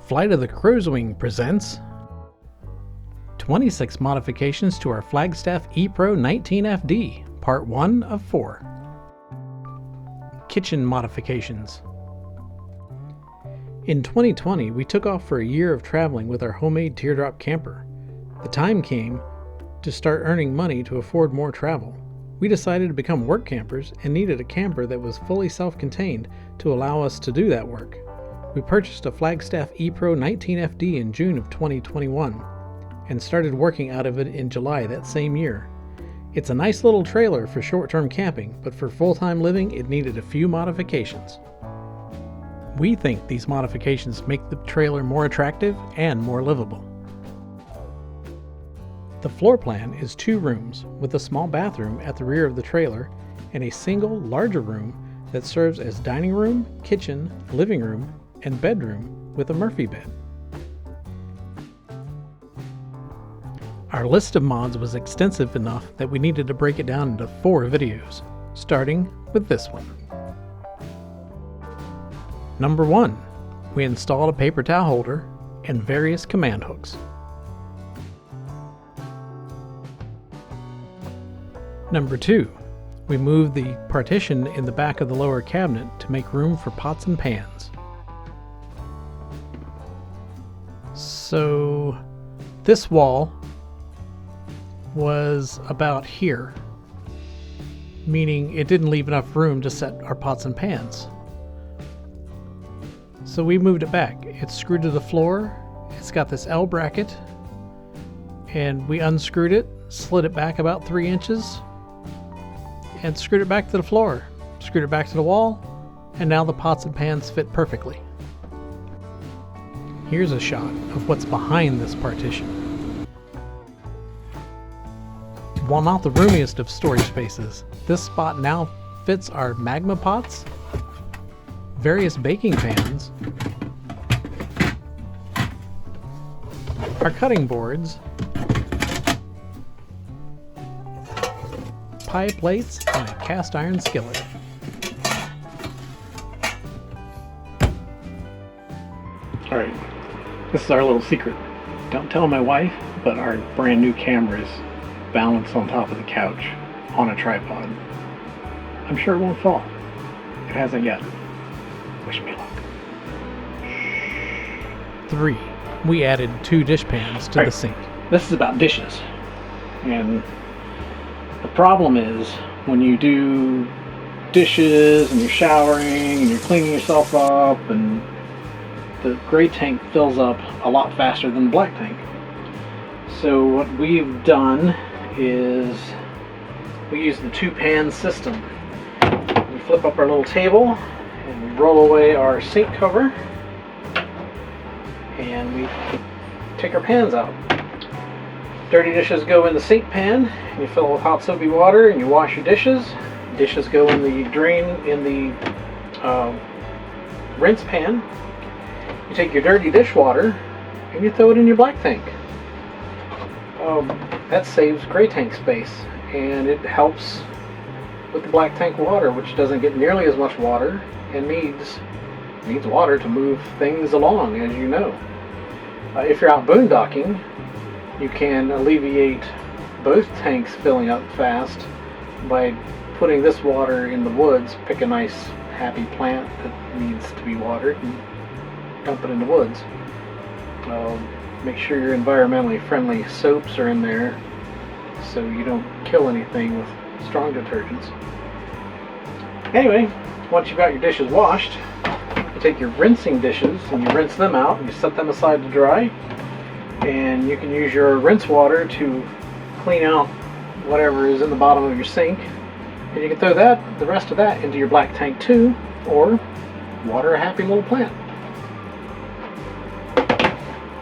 Flight of the CrowsWing presents 26 modifications to our flagstaff Epro 19FD, part 1 of 4. Kitchen modifications. In 2020, we took off for a year of traveling with our homemade teardrop camper. The time came to start earning money to afford more travel. We decided to become work campers and needed a camper that was fully self-contained to allow us to do that work. We purchased a flagstaff Epro 19FD in June of 2021 and started working out of it in July that same year. It's a nice little trailer for short-term camping, but for full-time living it needed a few modifications. We think these modifications make the trailer more attractive and more livable. The floor plan is 2 rooms with a small bathroom at the rear of the trailer and a single larger room that serves as dining room, kitchen, living room, and bedroom with a Murphy bed. Our list of mods was extensive enough that we needed to break it down into 4 videos, starting with this one. Number 1. We installed a paper towel holder and various command hooks. Number 2. We moved the partition in the back of the lower cabinet to make room for pots and pans. So this wall was about here, meaning it didn't leave enough room to set our pots and pans. So we moved it back. It's screwed to the floor. It's got this L bracket, and we unscrewed it, slid it back about 3 inches, and screwed it back to the floor. Screwed it back to the wall, and now the pots and pans fit perfectly. Here's a shot of what's behind this partition. While not the roomiest of storage spaces, this spot now fits our magma pots, various baking pans, our cutting boards, pie plates, and a cast iron skillet. Alright, this is our little secret. Don't tell my wife, but our brand new camera is balanced on top of the couch on a tripod. I'm sure it won't fall. It hasn't yet. Wish me luck. 3. We added 2 dish pans to the sink. This is about dishes. And the problem is when you do dishes and you're showering and you're cleaning yourself up, and the gray tank fills up a lot faster than the black tank. So what we've done is we use the 2-pan system. We flip up our little table and we roll away our sink cover and we take our pans out. Dirty dishes go in the sink pan, and you fill it with hot soapy water and you wash your dishes. Dishes go in the drain in the rinse pan. You take your dirty dishwater and you throw it in your black tank. That saves gray tank space, and it helps with the black tank water, which doesn't get nearly as much water and needs water to move things along, as you know. If you're out boondocking, you can alleviate both tanks filling up fast by putting this water in the woods. Pick a nice happy plant that needs to be watered and dump it in the woods. Make sure your environmentally friendly soaps are in there so you don't kill anything with strong detergents. Anyway, once you've got your dishes washed, you take your rinsing dishes and you rinse them out and you set them aside to dry, and you can use your rinse water to clean out whatever is in the bottom of your sink, and you can throw the rest of that into your black tank too, or water a happy little plant.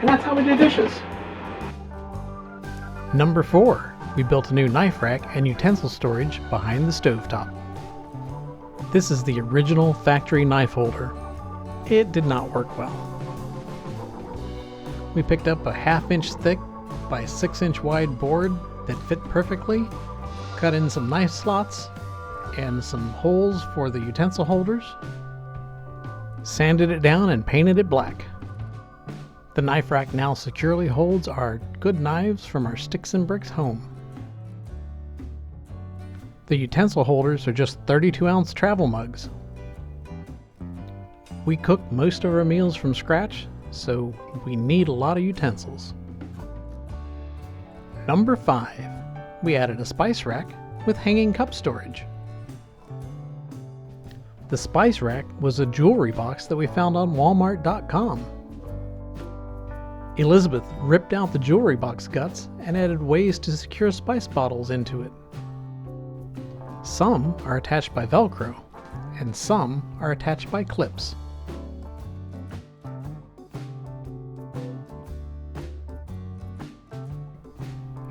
And that's how we do dishes. Number 4. We built a new knife rack and utensil storage behind the stovetop. This is the original factory knife holder. It did not work well. We picked up a 1/2 inch thick by 6 inch wide board that fit perfectly, cut in some knife slots and some holes for the utensil holders, sanded it down and painted it black. The knife rack now securely holds our good knives from our sticks and bricks home. The utensil holders are just 32-ounce travel mugs. We cook most of our meals from scratch, so we need a lot of utensils. Number 5. We added a spice rack with hanging cup storage. The spice rack was a jewelry box that we found on Walmart.com. Elizabeth ripped out the jewelry box guts and added ways to secure spice bottles into it. Some are attached by Velcro, and some are attached by clips.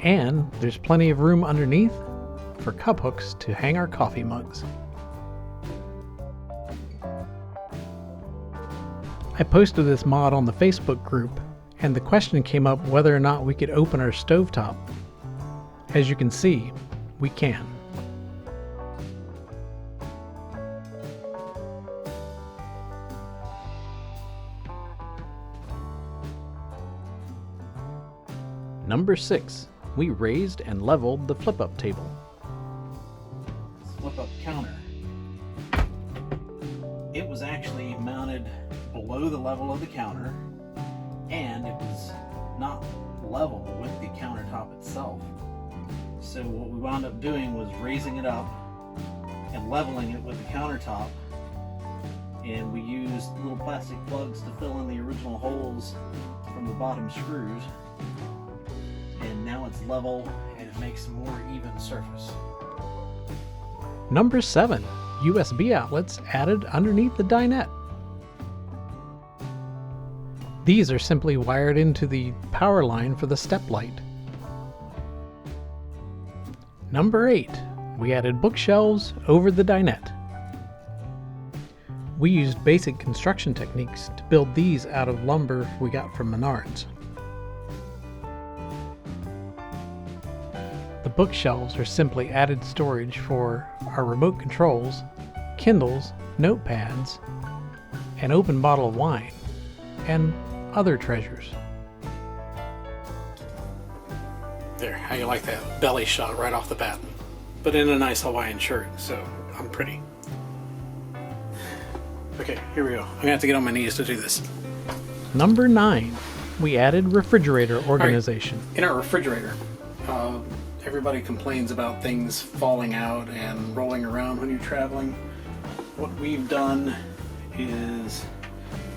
And there's plenty of room underneath for cup hooks to hang our coffee mugs. I posted this mod on the Facebook group, and the question came up whether or not we could open our stovetop. As you can see, we can. Number 6. We raised and leveled the flip-up table. Flip-up counter. It was actually mounted below the level of the counter, and it was not level with the countertop itself. So what we wound up doing was raising it up and leveling it with the countertop, and we used little plastic plugs to fill in the original holes from the bottom screws, and now it's level and it makes a more even surface. Number 7. USB outlets added underneath the dinette. These are simply wired into the power line for the step light. Number 8. We added bookshelves over the dinette. We used basic construction techniques to build these out of lumber we got from Menards. The bookshelves are simply added storage for our remote controls, Kindles, notepads, an open bottle of wine, and other treasures. There, how you like that belly shot right off the bat, but in a nice Hawaiian shirt, so I'm pretty. Okay, here we go. I'm gonna have to get on my knees to do this. Number 9, we added refrigerator organization. Right. In our refrigerator, everybody complains about things falling out and rolling around when you're traveling. What we've done is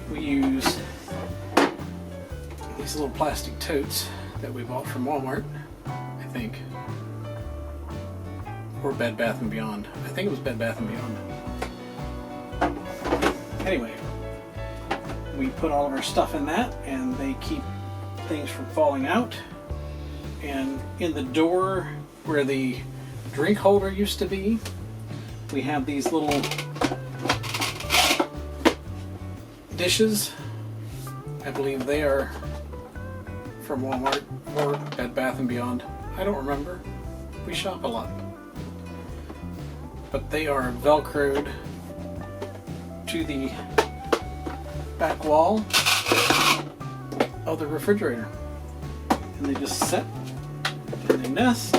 we use these little plastic totes that we bought from Walmart, I think, or Bed Bath & Beyond. I think it was Bed Bath & Beyond. Anyway, we put all of our stuff in that, and they keep things from falling out. And in the door where the drink holder used to be, we have these little dishes. I believe they are from Walmart or Bed Bath & Beyond. I don't remember. We shop a lot. But they are Velcroed to the back wall of the refrigerator. And they just sit and they nest.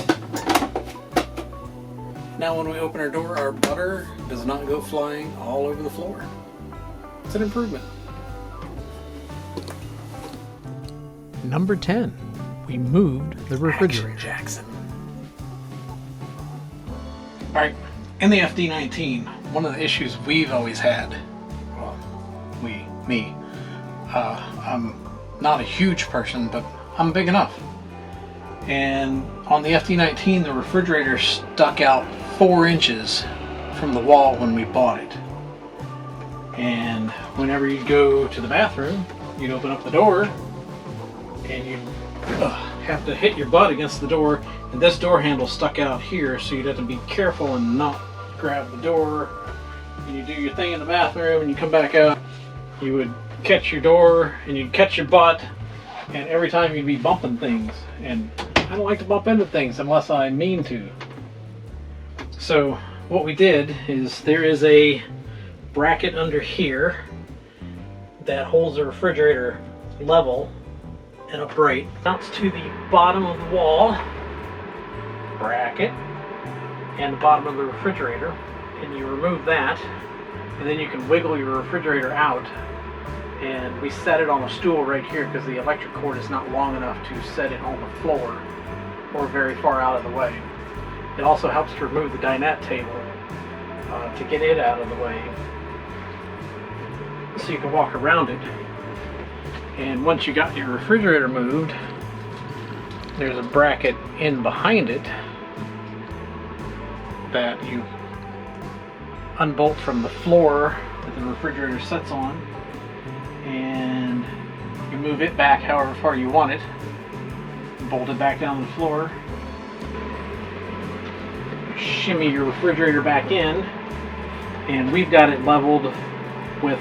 Now when we open our door, our butter does not go flying all over the floor. It's an improvement. Number 10. We moved the refrigerator. Action Jackson. Alright, in the FD19, one of the issues we've always had, well, me, I'm not a huge person, but I'm big enough. And on the FD19, the refrigerator stuck out 4 inches from the wall when we bought it. And whenever you'd go to the bathroom, you'd open up the door and you'd have to hit your butt against the door, and this door handle stuck out here, so you'd have to be careful and not grab the door. And you do your thing in the bathroom and you come back out, you would catch your door and you'd catch your butt, and every time you'd be bumping things, and I don't like to bump into things unless I mean to. So what we did is there is a bracket under here that holds the refrigerator level and upright. Mounts to the bottom of the wall bracket and the bottom of the refrigerator, and you remove that, and then you can wiggle your refrigerator out. And we set it on a stool right here because the electric cord is not long enough to set it on the floor or very far out of the way. It also helps to remove the dinette table to get it out of the way, so you can walk around it. And once you got your refrigerator moved, there's a bracket in behind it that you unbolt from the floor that the refrigerator sits on, and you move it back however far you want it, bolt it back down the floor, shimmy your refrigerator back in, and we've got it leveled with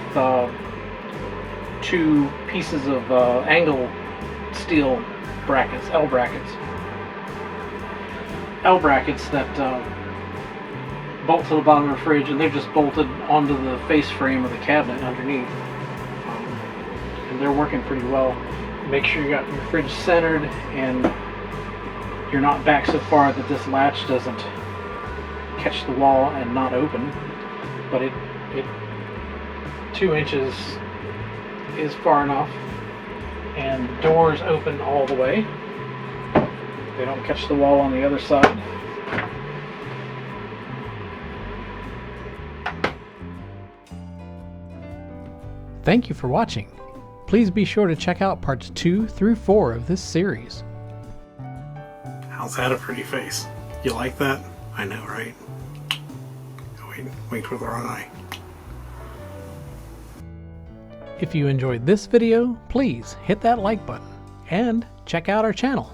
2 pieces of angle steel brackets, L brackets that bolt to the bottom of the fridge, and they're just bolted onto the face frame of the cabinet underneath. And they're working pretty well. Make sure you got your fridge centered and you're not back so far that this latch doesn't catch the wall and not open, but it 2 inches is far enough, and the doors open all the way. They don't catch the wall on the other side. Thank you for watching. Please be sure to check out parts 2 through 4 of this series. How's that a pretty face? You like that? I know, right? Wait with the wrong eye. If you enjoyed this video, please hit that like button and check out our channel.